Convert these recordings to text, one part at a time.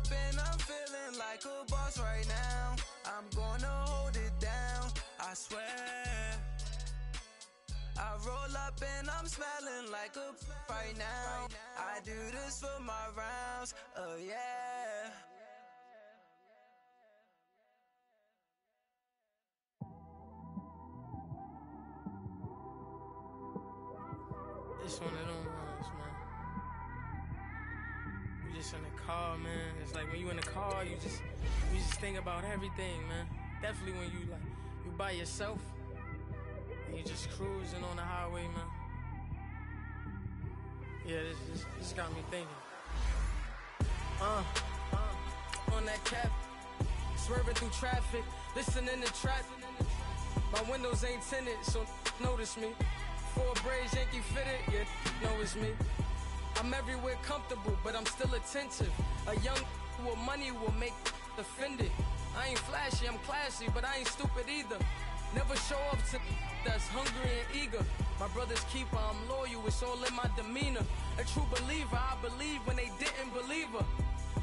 up and I'm feeling like a boss right now. I'm gonna hold it down, I swear. I roll up and I'm smelling like a right now. I do this for my rounds, oh yeah. It's one of them ones, man. You just in the car, man. It's like when you in the car, you just think about everything, man. Definitely when you by yourself and you just cruising on the highway, man. Yeah, this got me thinking. On that cap, swerving through traffic, listening to traffic. My windows ain't tinted, so notice me. 4 braids, Yankee fitted, yeah, know it's me. I'm everywhere comfortable, but I'm still attentive. A young with money will make offended. I ain't flashy, I'm classy, but I ain't stupid either. Never show up to that's hungry and eager. My brother's keeper, I'm loyal, it's all in my demeanor. A true believer, I believe when they didn't believe her.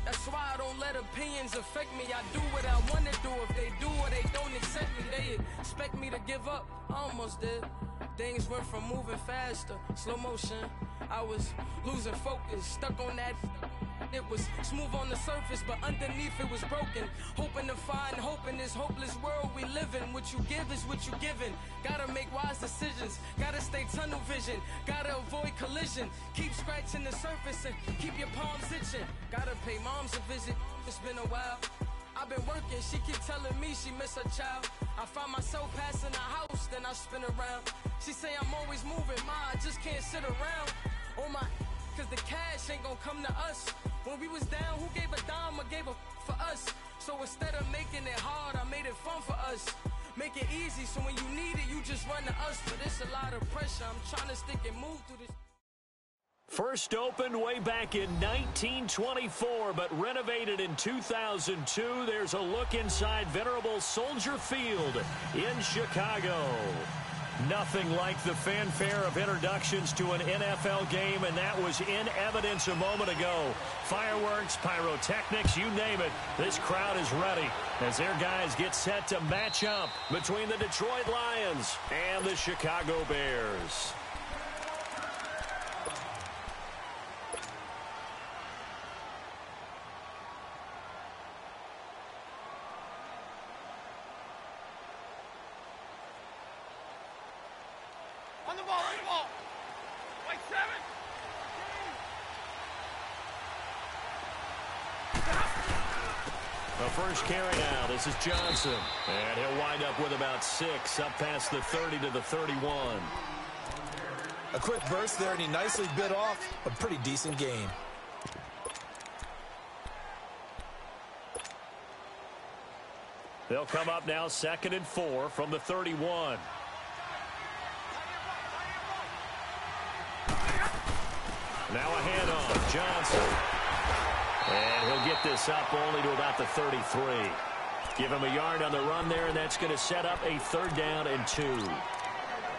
That's why I don't let opinions affect me. I do what I want to do. If they do or they don't accept me, they expect me to give up. I almost did. Things went from moving faster, slow motion. I was losing focus, stuck on that. It was smooth on the surface, but underneath it was broken. Hoping to find hope in this hopeless world we live in. What you give is what you given. Gotta make wise decisions. Gotta stay tunnel vision. Gotta avoid collision. Keep scratching the surface and keep your palms itching. Gotta pay moms a visit. It's been a while. I've been working, she keep telling me she miss her child. I find myself passing the house, then I spin around. She say I'm always moving, I just can't sit around. Oh my, cause the cash ain't gonna come to us. When we was down, who gave a dime or gave a for us? So instead of making it hard, I made it fun for us. Make it easy, so when you need it, you just run to us. But it's a lot of pressure, I'm trying to stick and move through this. First opened way back in 1924, but renovated in 2002. There's a look inside venerable Soldier Field in Chicago. Nothing like the fanfare of introductions to an NFL game, and that was in evidence a moment ago. Fireworks, pyrotechnics, you name it. This crowd is ready as their guys get set to match up between the Detroit Lions and the Chicago Bears. On the ball, White 7. The first carry now. This is Johnson. And he'll wind up with about 6, up past the 30 to the 31. A quick burst there, and he nicely bit off a pretty decent gain. They'll come up now 2nd and 4 from the 31. Now a handoff, Johnson. And he'll get this up only to about the 33. Give him a yard on the run there, and that's going to set up a 3rd down and 2.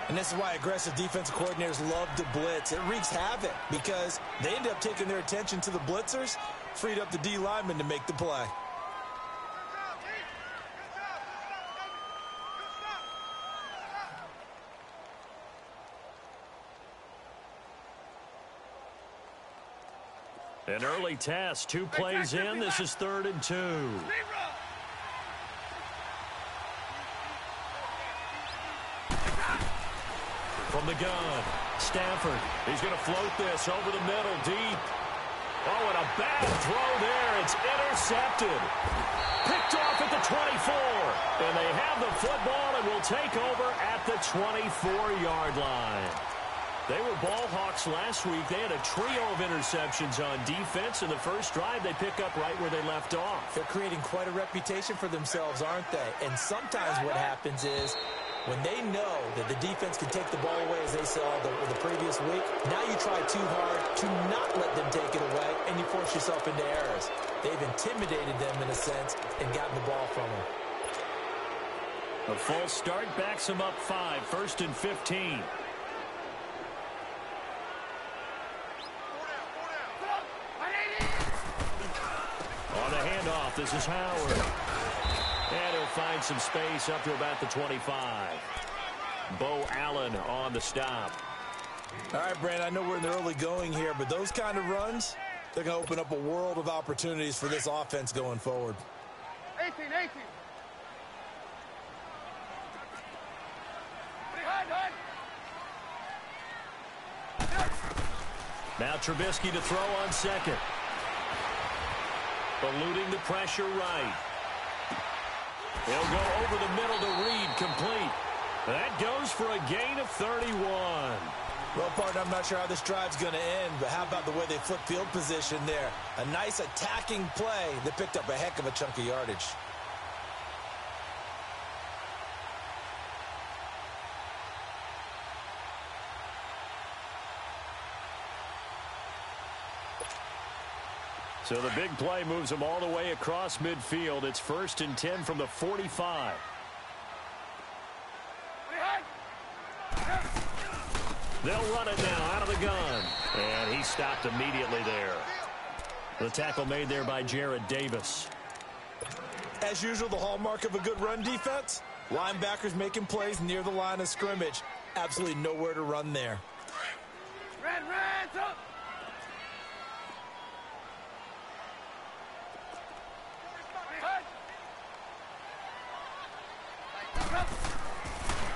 And this is why aggressive defensive coordinators love to blitz. It wreaks havoc because they end up taking their attention to the blitzers, freed up the D lineman to make the play. An early test, 2 plays in. This is 3rd and 2. From the gun, Stafford. He's going to float this over the middle, deep. Oh, and a bad throw there. It's intercepted. Picked off at the 24. And they have the football and will take over at the 24-yard line. They were ball hawks last week. They had a trio of interceptions on defense. In the first drive, they pick up right where they left off. They're creating quite a reputation for themselves, aren't they? And sometimes what happens is when they know that the defense can take the ball away, as they saw the previous week, now you try too hard to not let them take it away, and you force yourself into errors. They've intimidated them in a sense and gotten the ball from them. A false start backs them up 5, 1st and 15. On the handoff. This is Howard. And he'll find some space up to about the 25. Bo Allen on the stop. All right, Brandon, I know we're in the early going here, but those kind of runs, they're going to open up a world of opportunities for this offense going forward. 18. Now Trubisky to throw on second. Eluding the pressure right. He'll go over the middle to Reed, complete. That goes for a gain of 31. Well, partner, I'm not sure how this drive's going to end, but how about the way they flip field position there? A nice attacking play that picked up a heck of a chunk of yardage. So the big play moves them all the way across midfield. It's 1st and 10 from the 45. They'll run it now out of the gun. And he stopped immediately there. The tackle made there by Jared Davis. As usual, the hallmark of a good run defense, linebackers making plays near the line of scrimmage. Absolutely nowhere to run there. Red, up.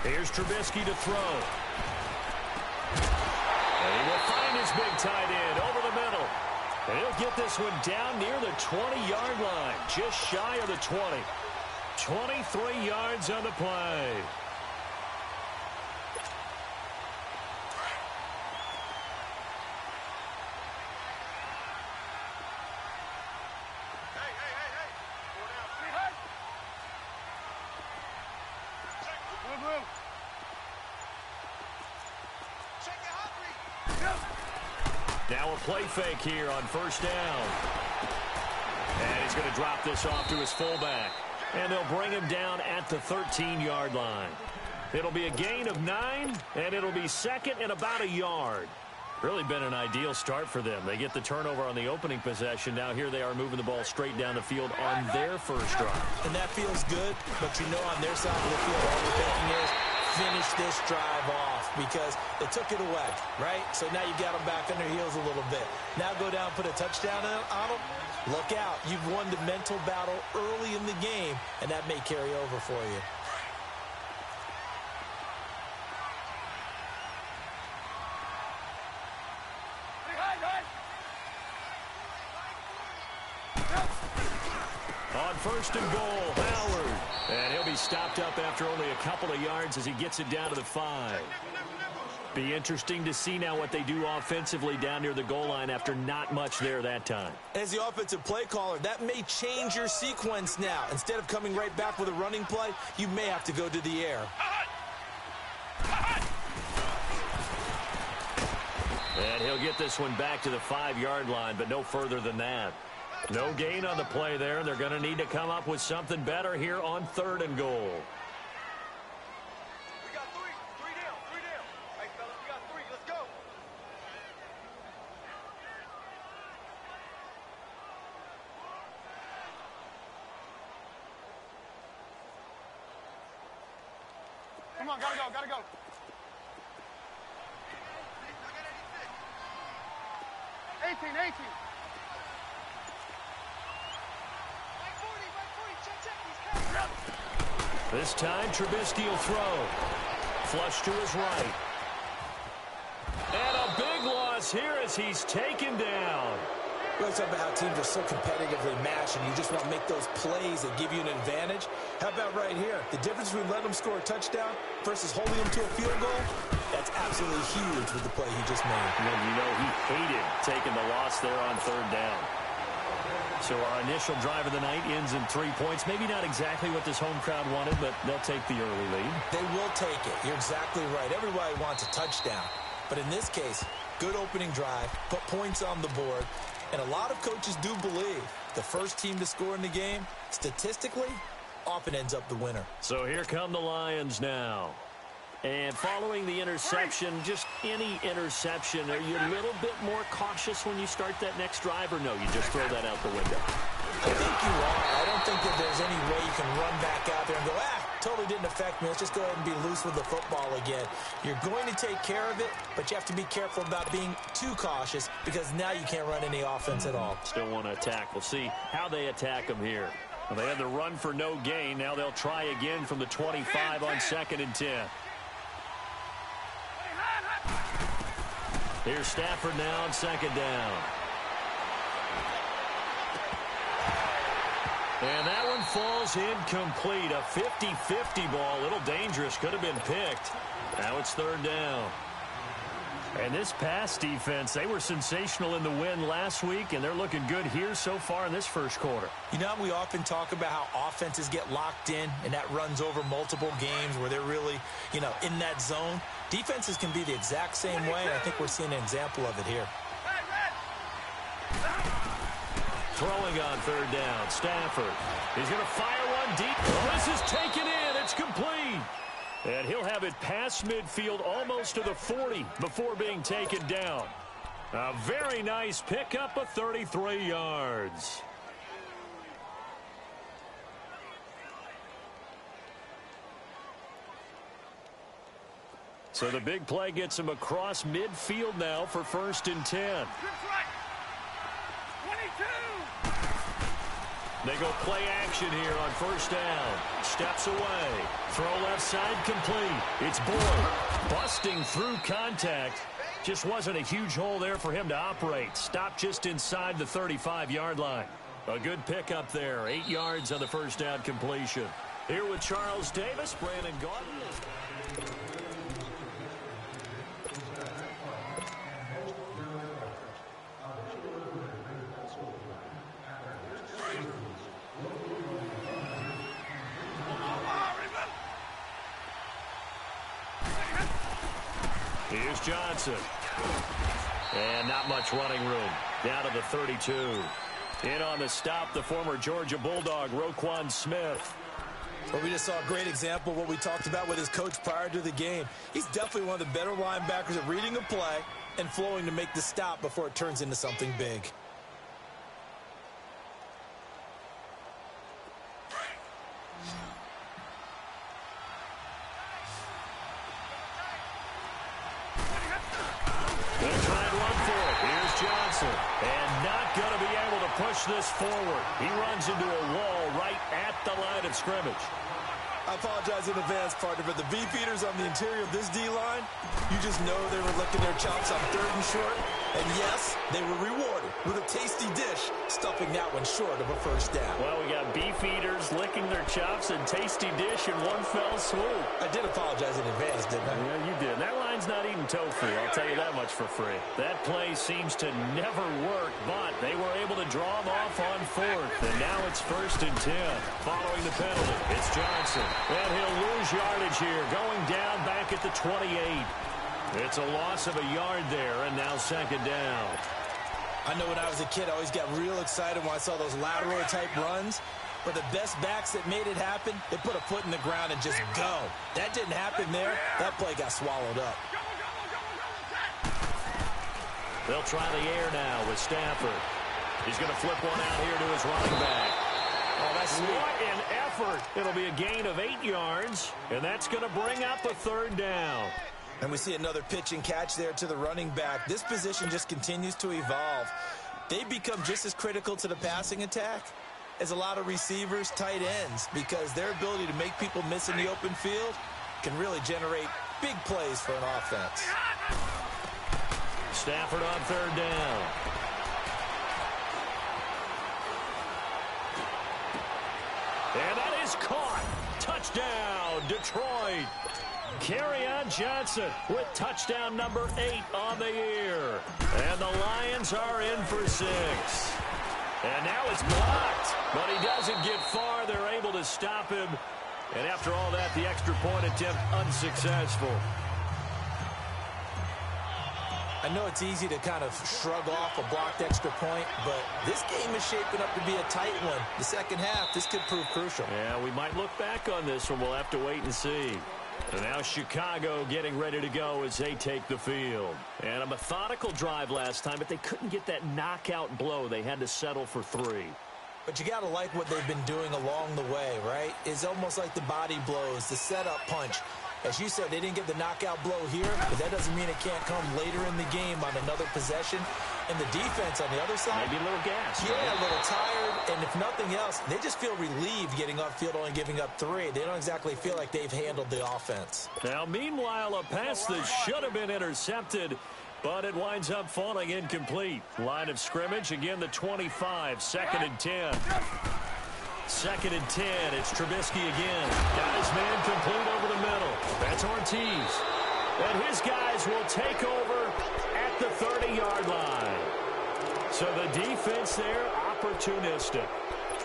Here's Trubisky to throw. And he will find his big tight end over the middle. And he'll get this one down near the 20-yard line, just shy of the 20. 23 yards on the play. Now a play fake here on 1st down. And he's going to drop this off to his fullback. And they'll bring him down at the 13-yard line. It'll be a gain of 9, and it'll be 2nd and about a yard. Really been an ideal start for them. They get the turnover on the opening possession. Now here they are moving the ball straight down the field on their first drive. And that feels good, but you know on their side of the field, all they're thinking is finish this drive off because they took it away, right? So now you got them back on their heels a little bit. Now go down, put a touchdown on them. Look out. You've won the mental battle early in the game, and that may carry over for you. On 1st and goal, Howard. And he'll be stopped up after only a couple of yards as he gets it down to the 5. Be interesting to see now what they do offensively down near the goal line after not much there that time. As the offensive play caller, that may change your sequence now. Instead of coming right back with a running play, you may have to go to the air. And he'll get this one back to the 5-yard line, but no further than that. No gain on the play there. They're going to need to come up with something better here on 3rd and goal. We got 3 down. Hey, fellas, we got 3. Let's go. Come on, gotta go. 18. This time, Trubisky will throw. Flush to his right. And a big loss here as he's taken down. We always talk about how teams are so competitively matched and you just want to make those plays that give you an advantage. How about right here? The difference between letting them score a touchdown versus holding them to a field goal, that's absolutely huge with the play he just made. And you know he hated taking the loss there on 3rd down. So our initial drive of the night ends in 3 points. Maybe not exactly what this home crowd wanted, but they'll take the early lead. They will take it. You're exactly right. Everybody wants a touchdown. But in this case, good opening drive, put points on the board. And a lot of coaches do believe the first team to score in the game, statistically, often ends up the winner. So here come the Lions now. And following the interception, just any interception, are you a little bit more cautious when you start that next drive, or no, you just throw that out the window? I think you are. I don't think that there's any way you can run back out there and go, totally didn't affect me. Let's just go ahead and be loose with the football again. You're going to take care of it, but you have to be careful about being too cautious because now you can't run any offense at all. Still want to attack. We'll see how they attack them here. Well, they had the run for no gain. Now they'll try again from the 25 on 2nd and 10. Here's Stafford now on 2nd down. And that one falls incomplete. A 50-50 ball. A little dangerous. Could have been picked. Now it's 3rd down. And this pass defense, they were sensational in the win last week, and they're looking good here so far in this first quarter. You know, we often talk about how offenses get locked in, and that runs over multiple games where they're really, in that zone. Defenses can be the exact same way, and I think we're seeing an example of it here. Throwing on 3rd down, Stafford. He's going to fire one deep. Oh, this is taken in. It's complete. And he'll have it past midfield almost to the 40 before being taken down. A very nice pickup of 33 yards. So the big play gets him across midfield now for 1st and 10. They go play action here on 1st down. Steps away. Throw left side complete. It's Boyd busting through contact. Just wasn't a huge hole there for him to operate. Stopped just inside the 35-yard line. A good pickup there. 8 yards on the 1st down completion. Here with Charles Davis, Brandon Gaudin. Here's Johnson. And not much running room. Down to the 32. In on the stop, the former Georgia Bulldog, Roquan Smith. Well, we just saw a great example of what we talked about with his coach prior to the game. He's definitely one of the better linebackers at reading a play and flowing to make the stop before it turns into something big. And not going to be able to push this forward. He runs into a wall right at the line of scrimmage. I apologize in advance, partner, but the beefeaters on the interior of this D-line, you just know they were licking their chops on 3rd and short. And yes, they were rewarded with a tasty dish, stuffing that one short of a 1st down. Well, we got beefeaters licking their chops and tasty dish in one fell swoop. I did apologize in advance, didn't I? Yeah, you did. That line's not eating tofu, I'll tell you that much for free. That play seems to never work, but they were able to draw them off on 4th. And now it's 1st and 10. Following the penalty, it's Johnson. And he'll lose yardage here, going down back at the 28. It's a loss of a yard there, and now 2nd down. I know when I was a kid, I always got real excited when I saw those lateral-type runs. But the best backs that made it happen, they put a foot in the ground and just go. That didn't happen there. That play got swallowed up. They'll try the air now with Stafford. He's going to flip one out here to his running back. Oh, that's what an effort. It'll be a gain of 8 yards, and that's going to bring up a 3rd down. And we see another pitch and catch there to the running back. This position just continues to evolve. They become just as critical to the passing attack as a lot of receivers, tight ends, because their ability to make people miss in the open field can really generate big plays for an offense. Stafford on 3rd down. And that is caught. Touchdown, Detroit. Kerryon Johnson with touchdown number 8 on the year. And the Lions are in for 6. And now it's blocked, but he doesn't get far. They're able to stop him. And after all that, the extra point attempt unsuccessful. I know it's easy to kind of shrug off a blocked extra point, but this game is shaping up to be a tight one. The second half, this could prove crucial. Yeah, we might look back on this one. We'll have to wait and see. And now Chicago getting ready to go as they take the field. And a methodical drive last time, but they couldn't get that knockout blow. They had to settle for 3. But you got to like what they've been doing along the way, right? It's almost like the body blows, the setup punch. As you said, they didn't get the knockout blow here, but that doesn't mean it can't come later in the game on another possession. And the defense on the other side, maybe a little gas. Yeah, right? A little tired. And if nothing else, they just feel relieved getting upfield, only giving up 3. They don't exactly feel like they've handled the offense. Now, meanwhile, a pass that should have been intercepted, but it winds up falling incomplete. Line of scrimmage, again, the 25, 2nd and 10. 2nd and 10, it's Trubisky again. Got his man complete over the middle. That's Ortiz. And his guys will take over at the 30-yard line. So the defense there, opportunistic.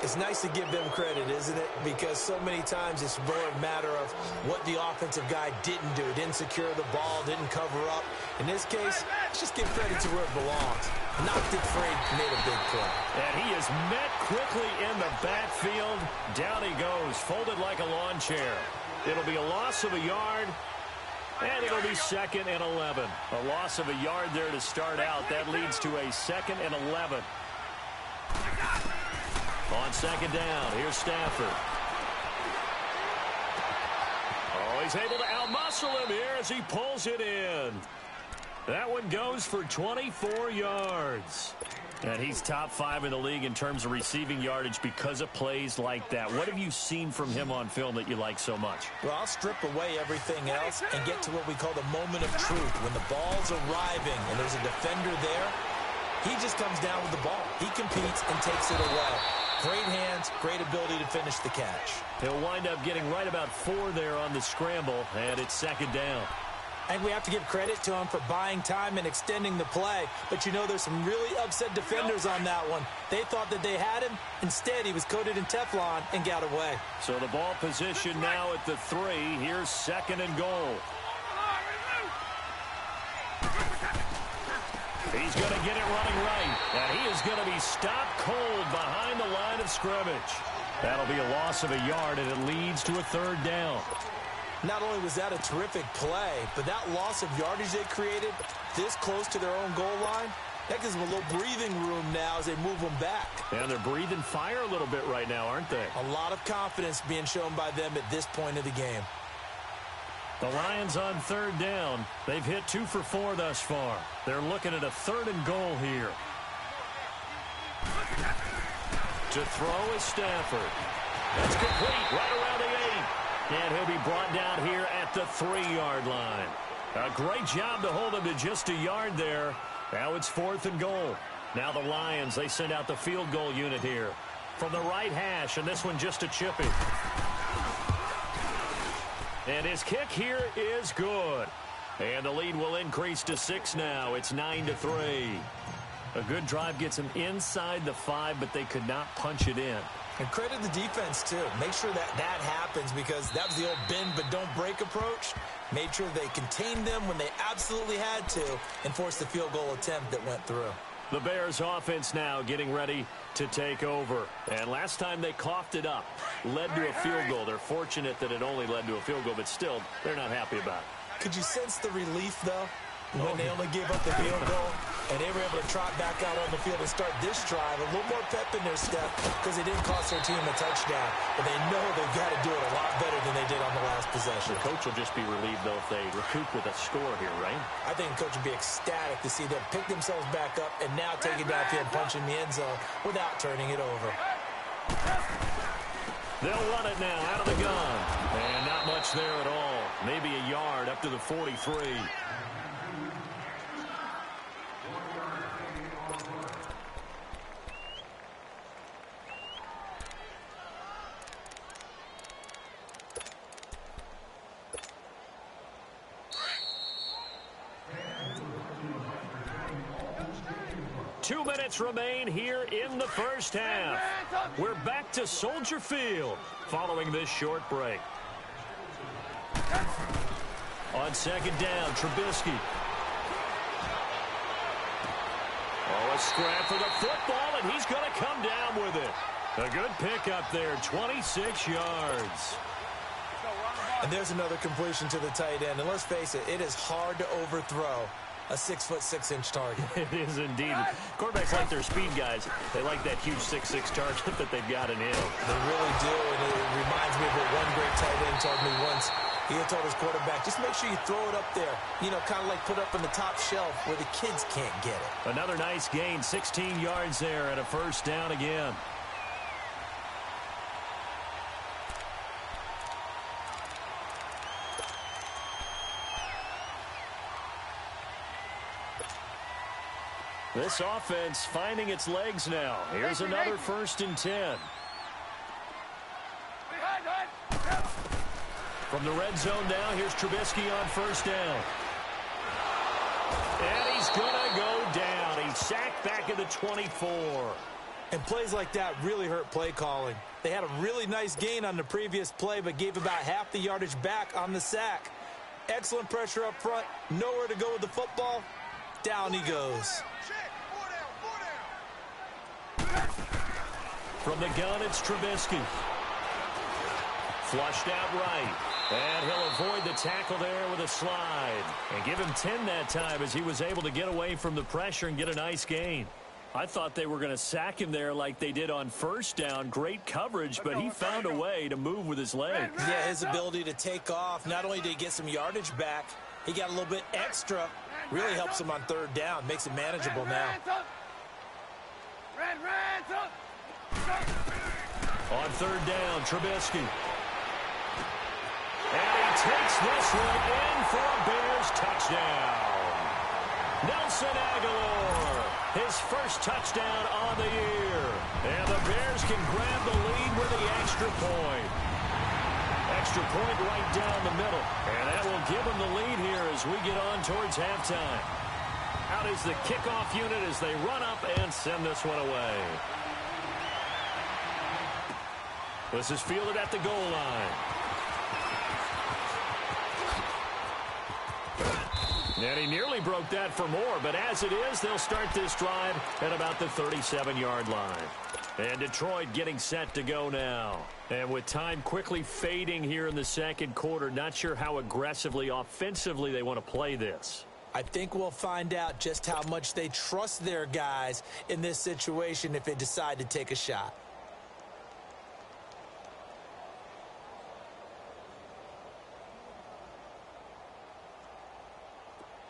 It's nice to give them credit, isn't it? Because so many times it's more a matter of what the offensive guy didn't do. Didn't secure the ball, didn't cover up. In this case, let's just give credit to where it belongs. Knocked it free, made a big play. And he is met quickly in the backfield. Down he goes, folded like a lawn chair. It'll be a loss of a yard, and it'll be 2nd and 11. A loss of a yard there to start out. That leads to a 2nd and 11. On 2nd down, here's Stafford. Oh, he's able to outmuscle him here as he pulls it in. That one goes for 24 yards. And he's top 5 in the league in terms of receiving yardage because of plays like that. What have you seen from him on film that you like so much? Well, I'll strip away everything else and get to what we call the moment of truth. When the ball's arriving and there's a defender there, he just comes down with the ball. He competes and takes it away. Great hands, great ability to finish the catch. He'll wind up getting right about 4 there on the scramble, and it's 2nd down. And we have to give credit to him for buying time and extending the play. But, you know, there's some really upset defenders on that one. They thought that they had him. Instead, he was coated in Teflon and got away. So the ball position now at the 3. Here's 2nd and goal. He's going to get it running right. And he is going to be stopped cold behind the line of scrimmage. That'll be a loss of a yard, and it leads to a 3rd down. Not only was that a terrific play, but that loss of yardage they created this close to their own goal line, that gives them a little breathing room now as they move them back. And they're breathing fire a little bit right now, aren't they? A lot of confidence being shown by them at this point of the game. The Lions on 3rd down. They've hit 2 for 4 thus far. They're looking at a 3rd and goal here. To throw is Stafford. That's complete right around the 8. And he'll be brought down here at the 3-yard line. A great job to hold him to just a yard there. Now it's 4th and goal. Now the Lions, they send out the field goal unit here. From the right hash, and this one just a chippy. And his kick here is good. And the lead will increase to 6 now. It's 9-3. A good drive gets him inside the 5, but they could not punch it in. And credit the defense, too. Make sure that that happens because that was the old bend but don't break approach. Made sure they contained them when they absolutely had to and forced the field goal attempt that went through. The Bears offense now getting ready to take over. And last time they coughed it up, led to a field goal. They're fortunate that it only led to a field goal, but still, they're not happy about it. Could you sense the relief, though, when they only gave up the field goal and they were able to trot back out on the field and start this drive? A little more pep in their step because it didn't cost their team a touchdown. But they know they've got to do it a lot better than they did on the last possession. The coach will just be relieved, though, if they recoup with a score here, right? I think the coach would be ecstatic to see them pick themselves back up and now take it downfield, punching the end zone without turning it over. They'll run it now out of the gun. And not much there at all. Maybe a yard up to the 43. Two minutes remain here in the first half. We're back to Soldier Field following this short break. On 2nd down, Trubisky. Oh, a scrap for the football, and he's going to come down with it. A good pickup there, 26 yards. And there's another completion to the tight end. And let's face it, it is hard to overthrow a 6'6" target. It is indeed. Quarterbacks like their speed guys. They like that huge 6'6" target that they've got in him. They really do, and it reminds me of what one great tight end told me once. He had told his quarterback, just make sure you throw it up there, kind of like put up on the top shelf where the kids can't get it. Another nice gain, 16 yards there, and a first down again. This offense finding its legs now. Here's another 1st and 10. From the red zone now, here's Trubisky on 1st down. And he's going to go down. He's sacked back at the 24. And plays like that really hurt play calling. They had a really nice gain on the previous play, but gave about half the yardage back on the sack. Excellent pressure up front. Nowhere to go with the football. Down he goes. From the gun, it's Trubisky. Flushed out right. And he'll avoid the tackle there with a slide. And give him 10 that time as he was able to get away from the pressure and get a nice gain. I thought they were going to sack him there like they did on 1st down. Great coverage, but he found a way to move with his legs. Yeah, his ability to take off. Not only did he get some yardage back, he got a little bit extra. Really helps him on 3rd down. Makes it manageable now. On 3rd down, Trubisky. And he takes this one in for a Bears touchdown. Nelson Aguilar, his first touchdown on the year. And the Bears can grab the lead with the extra point. Extra point right down the middle. And that will give them the lead here as we get on towards halftime. Out is the kickoff unit as they run up and send this one away. This is fielded at the goal line. And he nearly broke that for more, but as it is, they'll start this drive at about the 37-yard line. And Detroit getting set to go now. And with time quickly fading here in the 2nd quarter, not sure how aggressively, offensively they want to play this. I think we'll find out just how much they trust their guys in this situation if they decide to take a shot.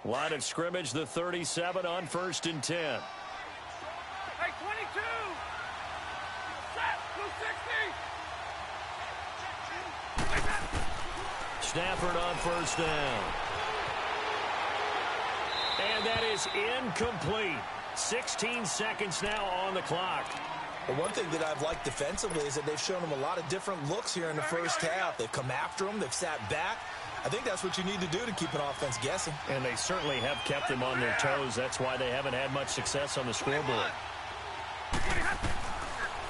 Line of scrimmage, the 37 on 1st and 10. Hey, 22! Set! 260! Stafford on 1st down. And that is incomplete. 16 seconds now on the clock. Well, one thing that I've liked defensively is that they've shown them a lot of different looks here in the first half. They've come after them. They've sat back. I think that's what you need to do to keep an offense guessing. And they certainly have kept them on their toes. That's why they haven't had much success on the scoreboard.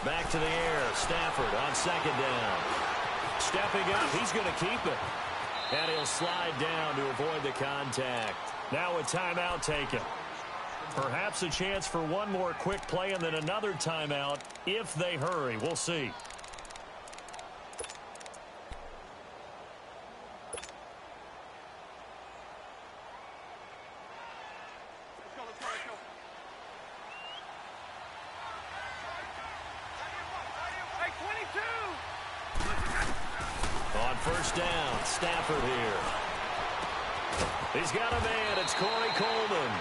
Back to the air. Stafford on 2nd down. Stepping up. He's going to keep it. And he'll slide down to avoid the contact. Now a timeout taken. Perhaps a chance for one more quick play and then another timeout if they hurry. We'll see. On 1st down, Stafford here. He's got a man. It's Corey Coleman.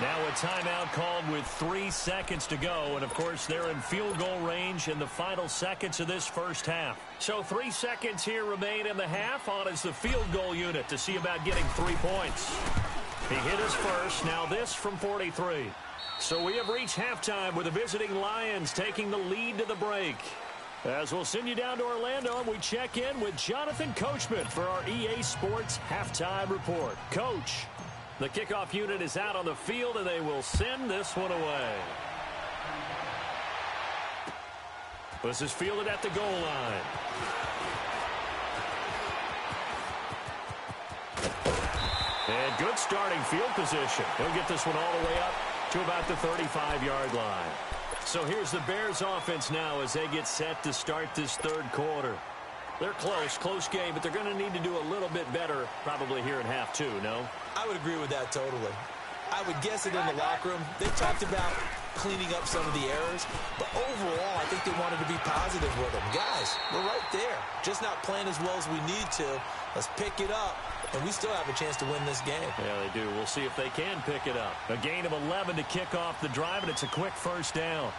Now a timeout called with 3 seconds to go. And, of course, they're in field goal range in the final seconds of this first half. So 3 seconds here remain in the half. On is the field goal unit to see about getting 3 points. He hit his first. Now this from 43. So we have reached halftime with the visiting Lions taking the lead to the break. As we'll send you down to Orlando, and we check in with Jonathan Coachman for our EA Sports Halftime Report. Coach, the kickoff unit is out on the field, and they will send this one away. This is fielded at the goal line. And good starting field position. He'll get this one all the way up to about the 35-yard line. So here's the Bears offense now as they get set to start this 3rd quarter. They're close game, but they're going to need to do a little bit better probably here in half 2, no? I would agree with that totally. I would guess it in the locker room. They talked about cleaning up some of the errors, but overall, I think they wanted to be positive with them. Guys, we're right there, just not playing as well as we need to. Let's pick it up, and we still have a chance to win this game. Yeah, they do. We'll see if they can pick it up. A gain of 11 to kick off the drive, and it's a quick first down.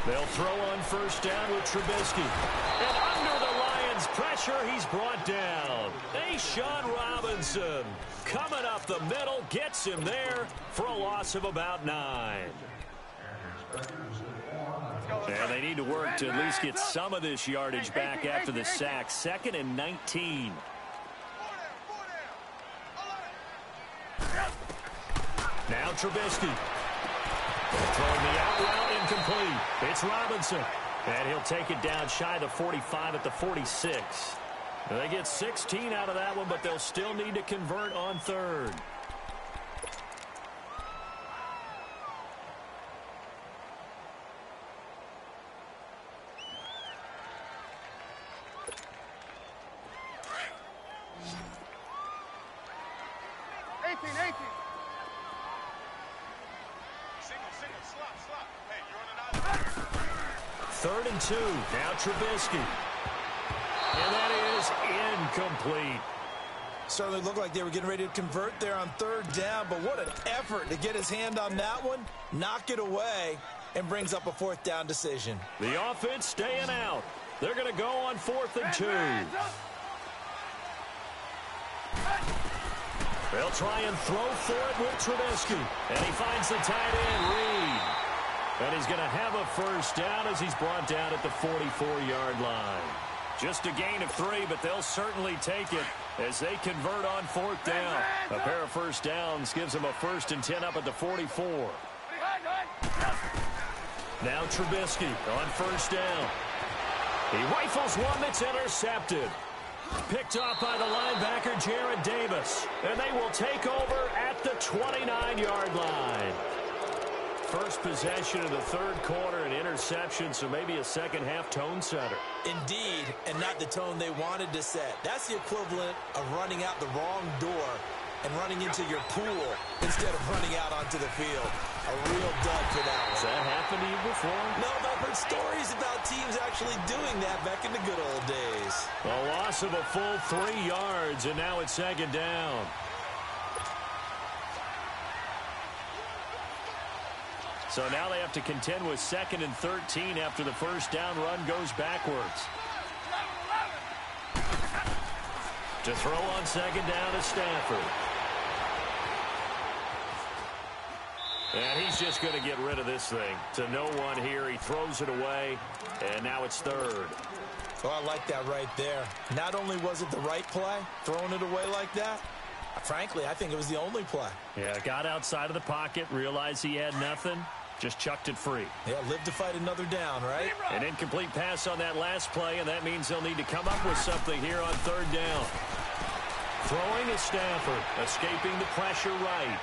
They'll throw on first down with Trubisky. And under the Lions' pressure, he's brought down. Sean Robinson coming up the middle, gets him there for a loss of about 9. And they need to work to at least get some of this yardage back after the sack. 2nd and 19. Now Trubisky. Throwing the out route, incomplete. It's Robinson. And he'll take it down shy of the 45 at the 46. They get 16 out of that one, but they'll still need to convert on 3rd. Third and 2. Now Trubisky. And that is incomplete. Certainly looked like they were getting ready to convert there on 3rd down, but what an effort to get his hand on that one, knock it away, and brings up a 4th down decision. The offense staying out. They're going to go on 4th and 2. They'll try and throw for it with Trubisky. And he finds the tight end, Reed. And he's going to have a first down as he's brought down at the 44-yard line. Just a gain of 3, but they'll certainly take it as they convert on 4th down. A pair of first downs gives them a 1st and 10 up at the 44. Now Trubisky on first down. He rifles one that's intercepted. Picked off by the linebacker, Jared Davis. And they will take over at the 29-yard line. First possession of the 3rd quarter, an interception, so maybe a second-half tone setter. Indeed, and not the tone they wanted to set. That's the equivalent of running out the wrong door and running into your pool instead of running out onto the field. A real dud for that one. Has that happened to you before? No, but I've heard stories about teams actually doing that back in the good old days. A loss of a full 3 yards, and now it's 2nd down. So now they have to contend with 2nd and 13 after the first down run goes backwards. To throw on 2nd down is Stafford. And he's just going to get rid of this thing. To no one here. He throws it away, and now it's 3rd. Oh, I like that right there. Not only was it the right play, throwing it away like that, frankly, I think it was the only play. Yeah, got outside of the pocket, realized he had nothing, just chucked it free. Yeah, live to fight another down, right? An incomplete pass on that last play, and that means they'll need to come up with something here on 3rd down. Throwing is Stafford, escaping the pressure right.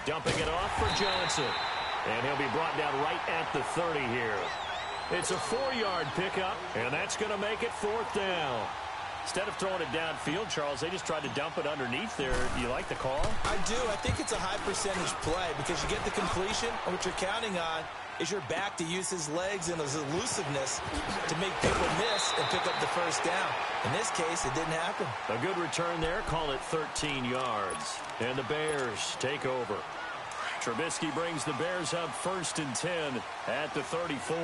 Dumping it off for Johnson. And he'll be brought down right at the 30 here. It's a 4-yard pickup, and that's going to make it 4th down. Instead of throwing it downfield, Charles, they just tried to dump it underneath there. Do you like the call? I do. I think it's a high percentage play because you get the completion, and what you're counting on is your back to use his legs and his elusiveness to make people miss and pick up the first down. In this case, it didn't happen. A good return there. Call it 13 yards. And the Bears take over. Trubisky brings the Bears up 1st and 10 at the 34.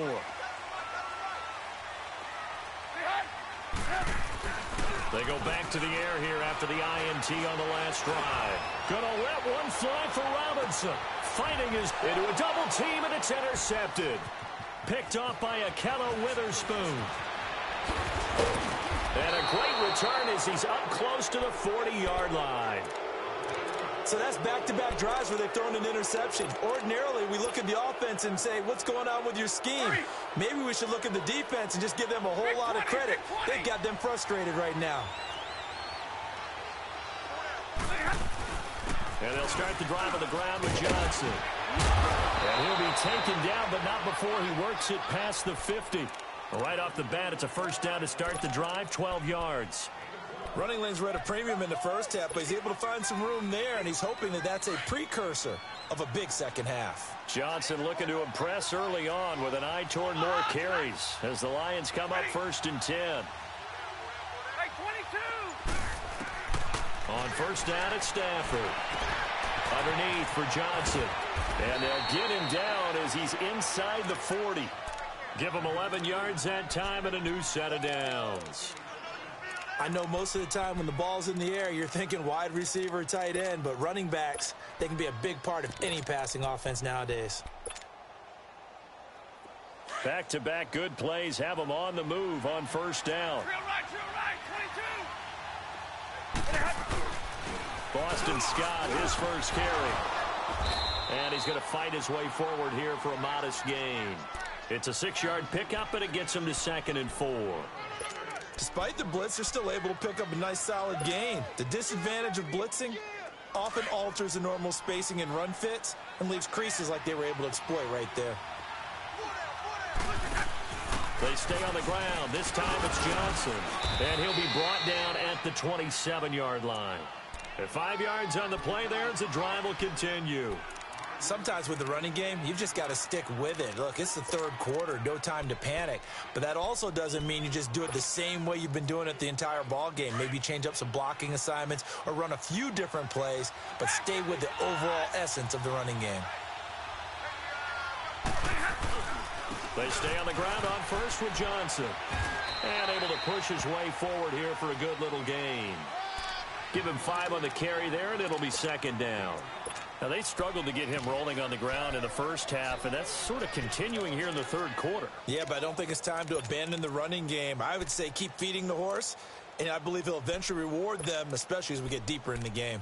They go back to the air here after the INT on the last drive. Gonna let one fly for Robinson. Fighting is into a double team, and it's intercepted. Picked off by Akello Witherspoon. And a great return as he's up close to the 40-yard line. So that's back-to-back drives where they've thrown an interception. Ordinarily, we look at the offense and say, what's going on with your scheme? Maybe we should look at the defense and just give them a whole lot of credit. They've got them frustrated right now. And they'll start the drive on the ground with Johnson. And he'll be taken down, but not before he works it past the 50. Right off the bat, it's a first down to start the drive, 12 yards. Running lanes were at a premium in the first half, but he's able to find some room there, and he's hoping that that's a precursor of a big second half. Johnson looking to impress early on with an eye toward more carries as the Lions come up 1st and 10. Hey, 22! On first down, it's Stafford. Underneath for Johnson. And they'll get him down as he's inside the 40. Give him 11 yards that time and a new set of downs. I know most of the time when the ball's in the air, you're thinking wide receiver, tight end, but running backs, they can be a big part of any passing offense nowadays. Back-to-back good plays have them on the move on first down. Drill right, 22! Boston Scott, his first carry. And he's going to fight his way forward here for a modest gain. It's a 6-yard pickup, and it gets him to 2nd and 4. Despite the blitz, they're still able to pick up a nice solid gain. The disadvantage of blitzing often alters the normal spacing and run fits and leaves creases like they were able to exploit right there. They stay on the ground. This time it's Johnson. And he'll be brought down at the 27-yard line. At 5 yards on the play there, the drive will continue. Sometimes with the running game, you've just got to stick with it. Look, it's the third quarter, no time to panic. But that also doesn't mean you just do it the same way you've been doing it the entire ball game. Maybe change up some blocking assignments or run a few different plays, but stay with the overall essence of the running game. They stay on the ground on first with Johnson. And able to push his way forward here for a good little gain. Give him 5 on the carry there, and it'll be 2nd down. Now, they struggled to get him rolling on the ground in the first half, and that's sort of continuing here in the third quarter. Yeah, but I don't think it's time to abandon the running game. I would say keep feeding the horse, and I believe he'll eventually reward them, especially as we get deeper in the game.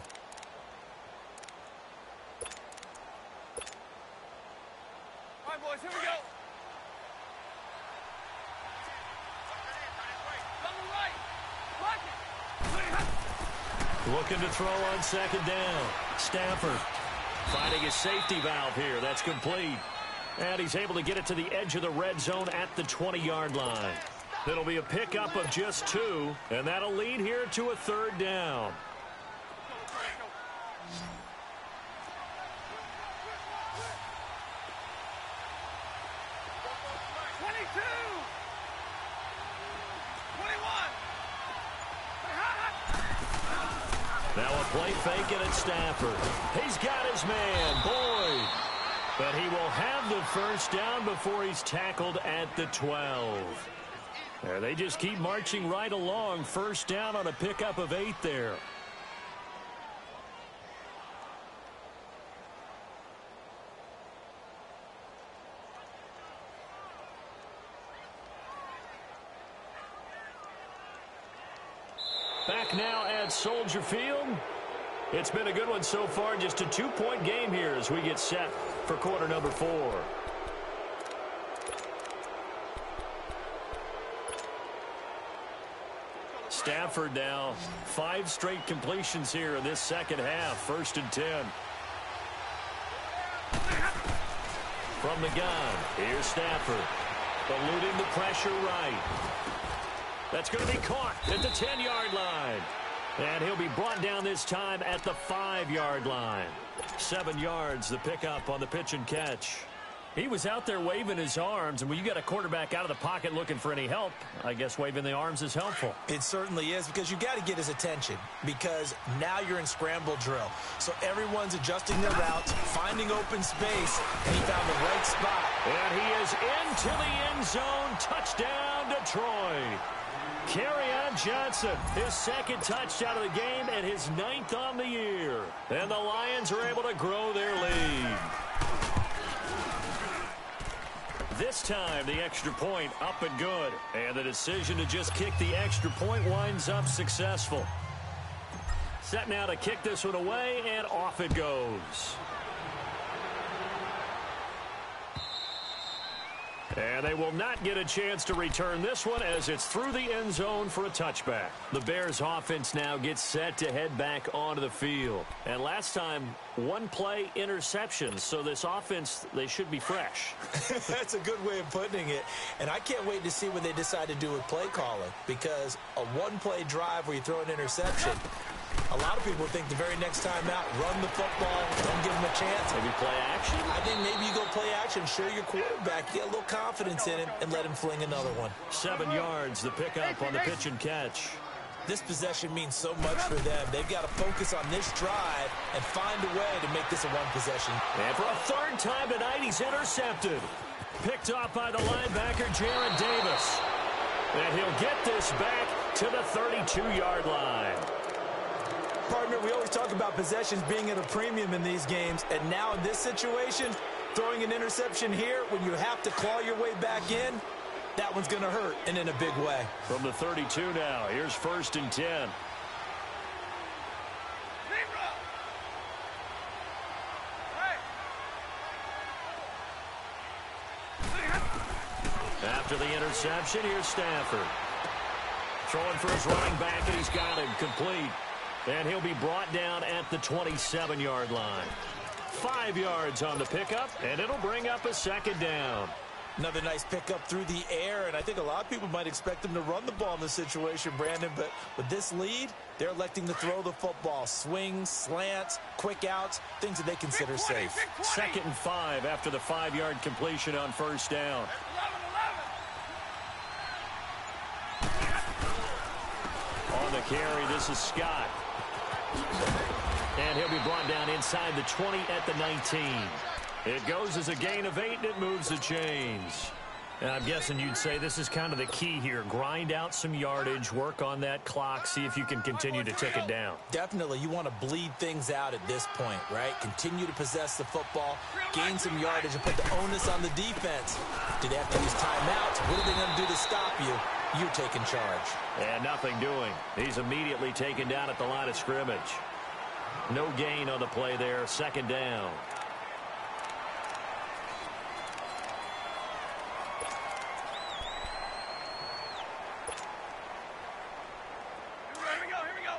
All right, boys, here we go. Coming right. Block it. Looking to throw on 2nd down. Stafford finding his safety valve here. That's complete. And he's able to get it to the edge of the red zone at the 20-yard line. It'll be a pickup of just 2, and that'll lead here to a 3rd down. Now a play fake, and it's Stafford. He's got his man, Boyd. But he will have the first down before he's tackled at the 12. There, they just keep marching right along. First down on a pickup of 8 there. Back now at Soldier Field. It's been a good one so far. Just a 2-point game here as we get set for quarter number 4. Stafford now 5 straight completions here in this second half. 1st and 10. From the gun, here's Stafford. Eluding the pressure right. That's going to be caught at the 10-yard line. And he'll be brought down this time at the 5-yard line. 7 yards, the pickup on the pitch and catch. He was out there waving his arms, and when you got a quarterback out of the pocket looking for any help, I guess waving the arms is helpful. It certainly is, because you got to get his attention, because now you're in scramble drill. So everyone's adjusting their routes, finding open space, and he found the right spot. And he is into the end zone. Touchdown, Detroit. Kerryon Johnson, his 2nd touchdown of the game and his 9th on the year. And the Lions are able to grow their lead. This time, the extra point up and good. And the decision to just kick the extra point winds up successful. set now to kick this one away, and off it goes. And they will not get a chance to return this one as it's through the end zone for a touchback. The Bears offense now gets set to head back onto the field. And last time, one play interception. So this offense, they should be fresh. That's a good way of putting it. And I can't wait to see what they decide to do with play calling, because a one-play drive where you throw an interception, a lot of people think the very next time out, run the football, don't give them a chance. Maybe play action? I think maybe you go play action, show your quarterback, get a little confidence in him, and let him fling another one. 7 yards, the pickup on the pitch and catch. This possession means so much for them. They've got to focus on this drive and find a way to make this a one possession. And for a third time tonight, he's intercepted. Picked off by the linebacker, Jared Davis. And he'll get this back to the 32-yard line. Partner, we always talk about possessions being at a premium in these games, and now in this situation, throwing an interception here when you have to claw your way back in, that one's going to hurt, and in a big way. From the 32 now, here's 1st and 10. After the interception, here's Stafford. Throwing for his running back, and he's got him complete. And he'll be brought down at the 27-yard line. 5 yards on the pickup, and it'll bring up a 2nd down. Another nice pickup through the air, and I think a lot of people might expect them to run the ball in this situation, Brandon, but with this lead, they're electing to throw the football. Swings, slants, quick outs, things that they consider safe. 2nd and 5 after the 5-yard completion on 1st down. On the carry, this is Scott. And he'll be brought down inside the 20 at the 19. It goes as a gain of 8, and it moves the chains. And I'm guessing you'd say this is kind of the key here. Grind out some yardage, work on that clock, see if you can continue to tick it down. Definitely. You want to bleed things out at this point, right? Continue to possess the football, gain some yardage, and put the onus on the defense. Do they have to use timeouts? What are they going to do to stop you? You're taking charge. And nothing doing. He's immediately taken down at the line of scrimmage. No gain on the play there. 2nd down. Here we go.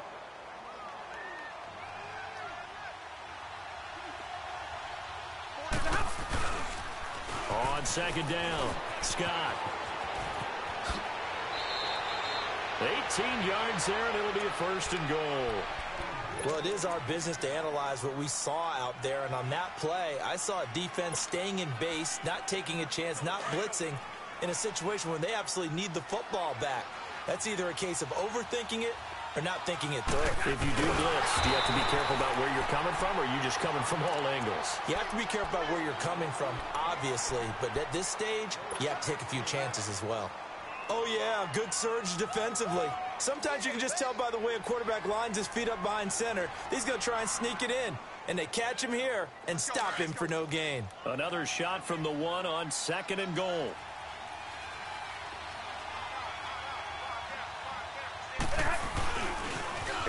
On 2nd down, Scott. 18 yards there, and it'll be a 1st and goal. Well, it is our business to analyze what we saw out there, and on that play, I saw a defense staying in base, not taking a chance, not blitzing in a situation where they absolutely need the football back. That's either a case of overthinking it or not thinking it through. If you do blitz, do you have to be careful about where you're coming from, or are you just coming from all angles? You have to be careful about where you're coming from, obviously, but at this stage, you have to take a few chances as well. Oh, yeah, good surge defensively. Sometimes you can just tell by the way a quarterback lines his feet up behind center. He's going to try and sneak it in, and they catch him here and stop him for no gain. Another shot from the 1 on 2nd and goal.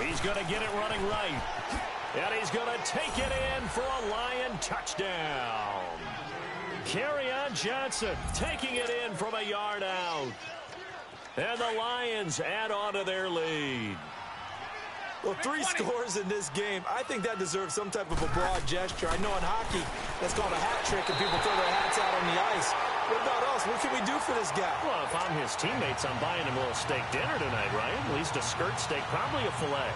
He's going to get it running right. And he's going to take it in for a Lion touchdown. Kerryon Johnson taking it in from a yard out. And the Lions add on to their lead. Well, 3 scores in this game. I think that deserves some type of a broad gesture. I know in hockey, that's called a hat trick, and people throw their hats out on the ice. What about us? What can we do for this guy? Well, if I'm his teammates, I'm buying him a little steak dinner tonight, right? At least a skirt steak, probably a filet.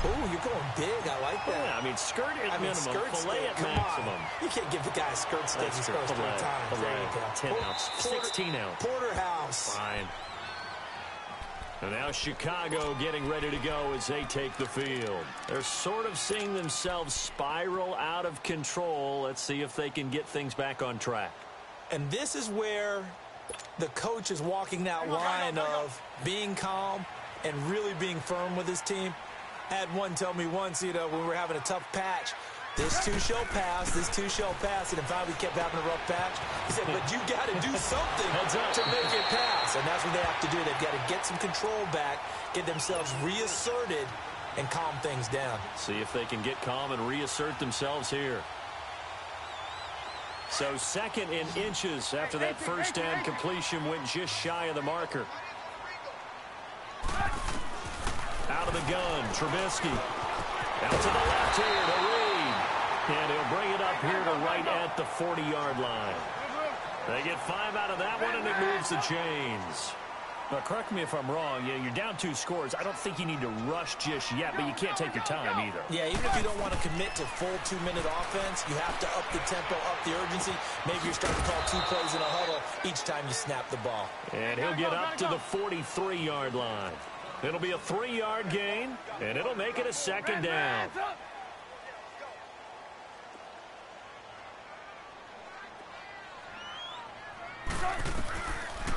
Oh, you're going big. I like that. Yeah, I mean, skirt at minimum, filet at Come maximum. on. You can't give the guy a skirt steak. He's supposed to filet, time. filet, 10 ounce, 16 ounce. Porterhouse. Fine. And now Chicago getting ready to go as they take the field. They're sort of seeing themselves spiral out of control. Let's see if they can get things back on track. And this is where the coach is walking that line of being calm and really being firm with his team. I had one tell me once, when we were having a tough patch, this too shall pass, this too shall pass, and in fact we kept having a rough patch. He said, but you got to do something to make it pass, and that's what they have to do. They've got to get some control back, get themselves reasserted, and calm things down. See if they can get calm and reassert themselves here. So 2nd and inches after that first down completion went just shy of the marker. Out of the gun, Trubisky. Out to the left here to Reed. And he'll bring it up here to right at the 40-yard line. They get 5 out of that one, and it moves the chains. Now, correct me if I'm wrong. Yeah, you're down 2 scores. I don't think you need to rush just yet, but you can't take your time either. Yeah, even if you don't want to commit to full 2-minute offense, you have to up the tempo, up the urgency. Maybe you're starting to call 2 plays in a huddle each time you snap the ball. And he'll get up to the 43-yard line. It'll be a 3-yard gain, and it'll make it a 2nd down.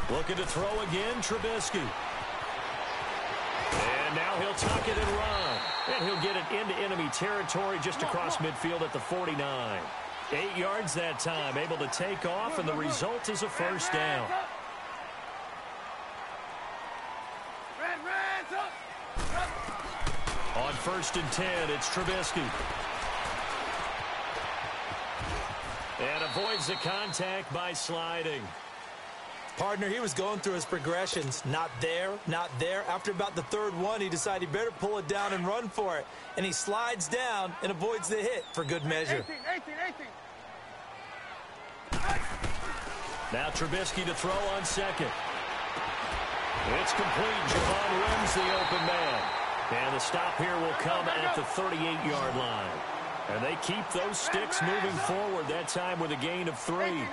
Looking to throw again, Trubisky. And now he'll tuck it and run. And he'll get it into enemy territory just across midfield at the 49. 8 yards that time, able to take off, and the result is a 1st down. On 1st and 10, it's Trubisky. And avoids the contact by sliding. Partner, he was going through his progressions. Not there, not there. After about the 3rd one, he decided he better pull it down and run for it. And he slides down and avoids the hit for good measure. 18. Now Trubisky to throw on 2nd. It's complete. Javon wins the open man. And the stop here will come at the 38-yard line. And they keep those sticks moving forward, that time with a gain of 3.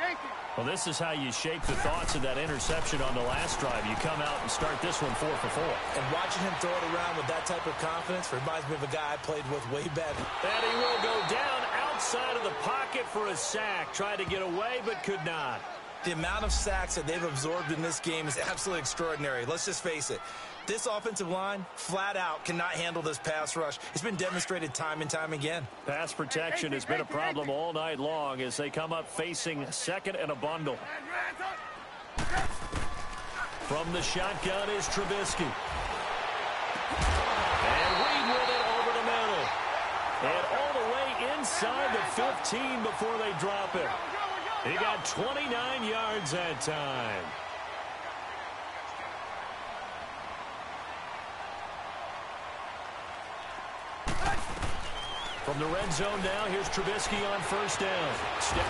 Well, this is how you shake the thoughts of that interception on the last drive. You come out and start this one 4 for 4. And watching him throw it around with that type of confidence reminds me of a guy I played with way back. And he will go down outside of the pocket for a sack. Tried to get away, but could not. The amount of sacks that they've absorbed in this game is absolutely extraordinary. Let's just face it. This offensive line, flat out, cannot handle this pass rush. It's been demonstrated time and time again. Pass protection has been a problem all night long as they come up facing 2nd and a bundle. From the shotgun is Trubisky. And Reed with it over the middle. And all the way inside the 15 before they drop it. He got 29 yards that time. From the red zone now, here's Trubisky on 1st down.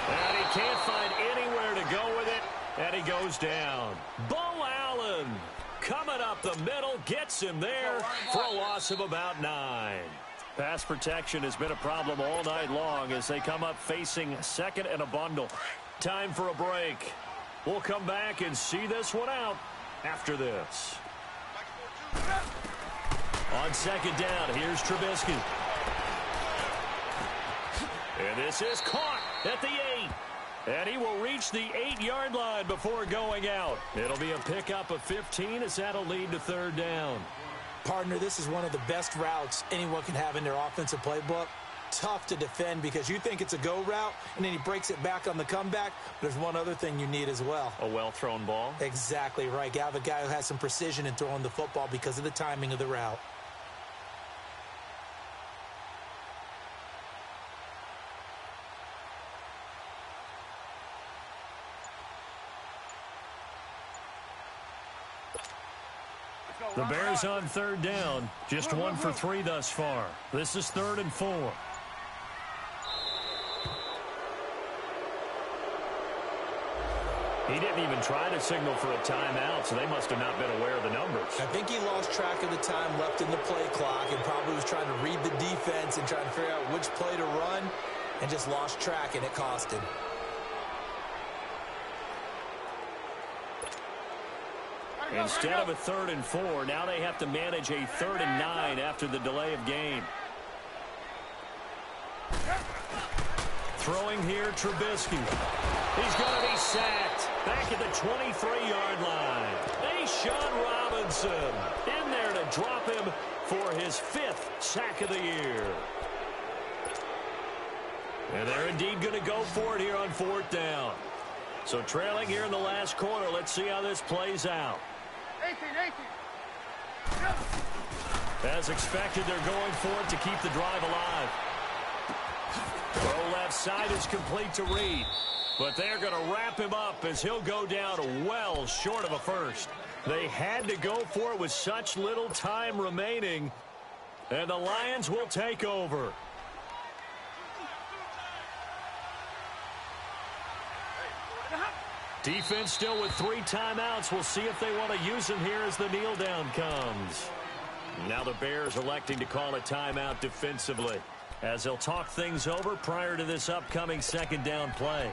And he can't find anywhere to go with it, and he goes down. Bo Allen coming up the middle, gets him there for a loss of about 9. Pass protection has been a problem all night long as they come up facing 2nd and a bundle. Time for a break. We'll come back and see this one out after this. On 2nd down, here's Trubisky. And this is caught at the 8. And he will reach the 8-yard line before going out. It'll be a pickup of 15 as that'll lead to 3rd down. Partner, this is one of the best routes anyone can have in their offensive playbook. Tough to defend because you think it's a go route, and then he breaks it back on the comeback. There's one other thing you need as well. A well-thrown ball? Exactly right. You have a guy who has some precision in throwing the football because of the timing of the route. The Bears on 3rd down. Just 1 for 3 thus far. This is 3rd and 4. He didn't even try to signal for a timeout, so they must have not been aware of the numbers. I think he lost track of the time left in the play clock and probably was trying to read the defense and trying to figure out which play to run and just lost track, and it cost him. Instead of a 3rd and 4, now they have to manage a 3rd and 9 after the delay of game. Throwing here, Trubisky. He's going to be sacked back at the 23-yard line. Sean Robinson in there to drop him for his 5th sack of the year. And they're indeed going to go for it here on 4th down. So trailing here in the last quarter, let's see how this plays out. 18. As expected, they're going for it to keep the drive alive. Throw left side is complete to Reed. But they're going to wrap him up as he'll go down well short of a first. They had to go for it with such little time remaining. And the Lions will take over. Defense still with 3 timeouts. We'll see if they want to use them here as the kneel down comes. Now the Bears electing to call a timeout defensively as they'll talk things over prior to this upcoming second down play.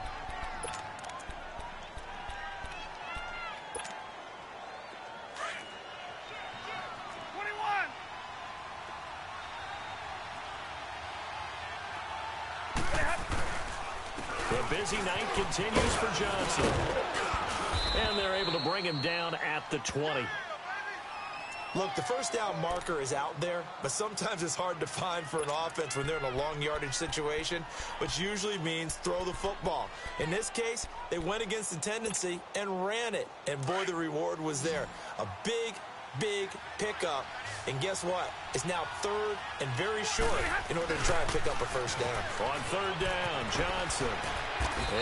The busy night continues for Johnson. And they're able to bring him down at the 20. Look, the first down marker is out there, but sometimes it's hard to find for an offense when they're in a long yardage situation, which usually means throw the football. In this case, they went against the tendency and ran it. And boy, the reward was there. A big pickup. And guess what? It's now 3rd and very short in order to try and pick up a first down. On 3rd down, Johnson.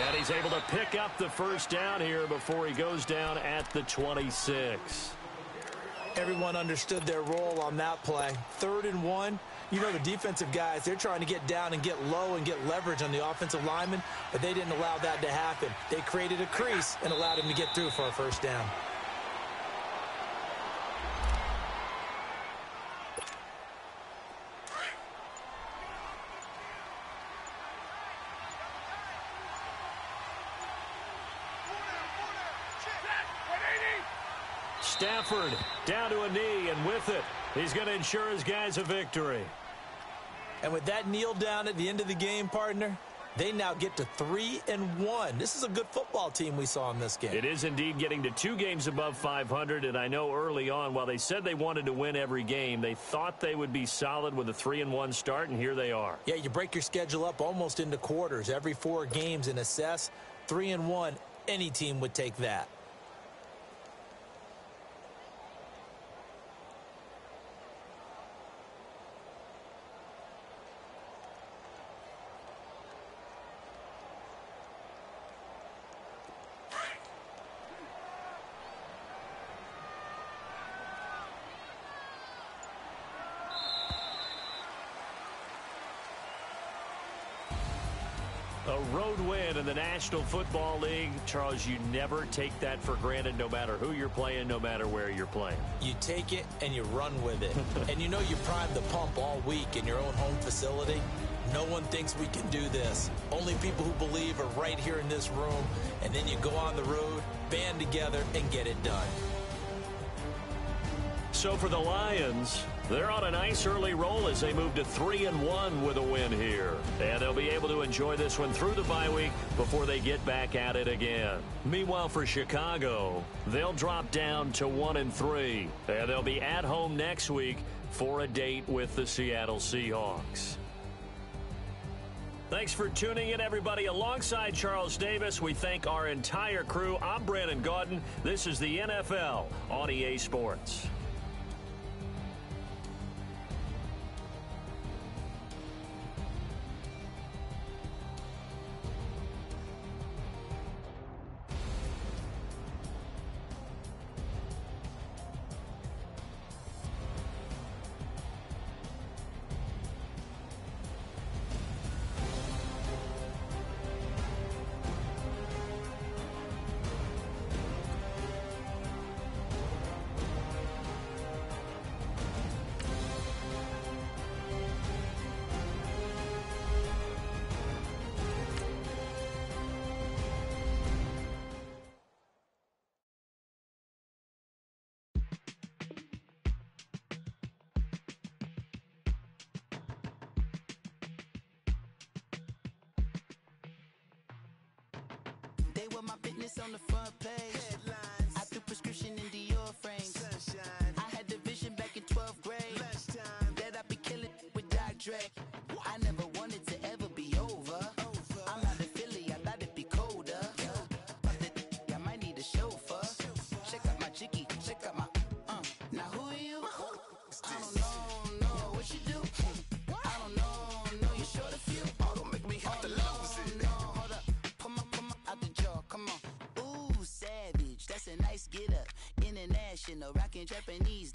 And he's able to pick up the first down here before he goes down at the 26. Everyone understood their role on that play. 3rd and 1. You know the defensive guys, they're trying to get down and get low and get leverage on the offensive lineman, but they didn't allow that to happen. They created a crease and allowed him to get through for a first down. Stafford down to a knee, and with it, he's going to ensure his guys a victory. And with that kneel down at the end of the game, partner, they now get to 3-1. This is a good football team we saw in this game. It is indeed getting to 2 games above 500, and I know early on, while they said they wanted to win every game, they thought they would be solid with a 3-1 start, and here they are. Yeah, you break your schedule up almost into quarters, every 4 games, and assess 3-1. Any team would take that. A road win in the National Football League. Charles, you never take that for granted no matter who you're playing, no matter where you're playing. You take it and you run with it. And you know you primed the pump all week in your own home facility. No one thinks we can do this. Only people who believe are right here in this room. And then you go on the road, band together, and get it done. So for the Lions, they're on a nice early roll as they move to 3-1 with a win here. And they'll be able to enjoy this one through the bye week before they get back at it again. Meanwhile, for Chicago, they'll drop down to 1-3. And they'll be at home next week for a date with the Seattle Seahawks. Thanks for tuning in, everybody. Alongside Charles Davis, we thank our entire crew. I'm Brandon Gaudin. This is the NFL on EA Sports. They were my business on the front page. Headlines. I threw prescription in Dior frames. Sunshine. I had the vision back in 12th grade. Lunchtime. That I'd be killing with Dr. Dre. I never wanted to ever be over. I'm out of Philly, I thought it'd be colder. I might need a chauffeur. Check out my jiggy, check out my, now who are you? I don't know. speaking Japanese.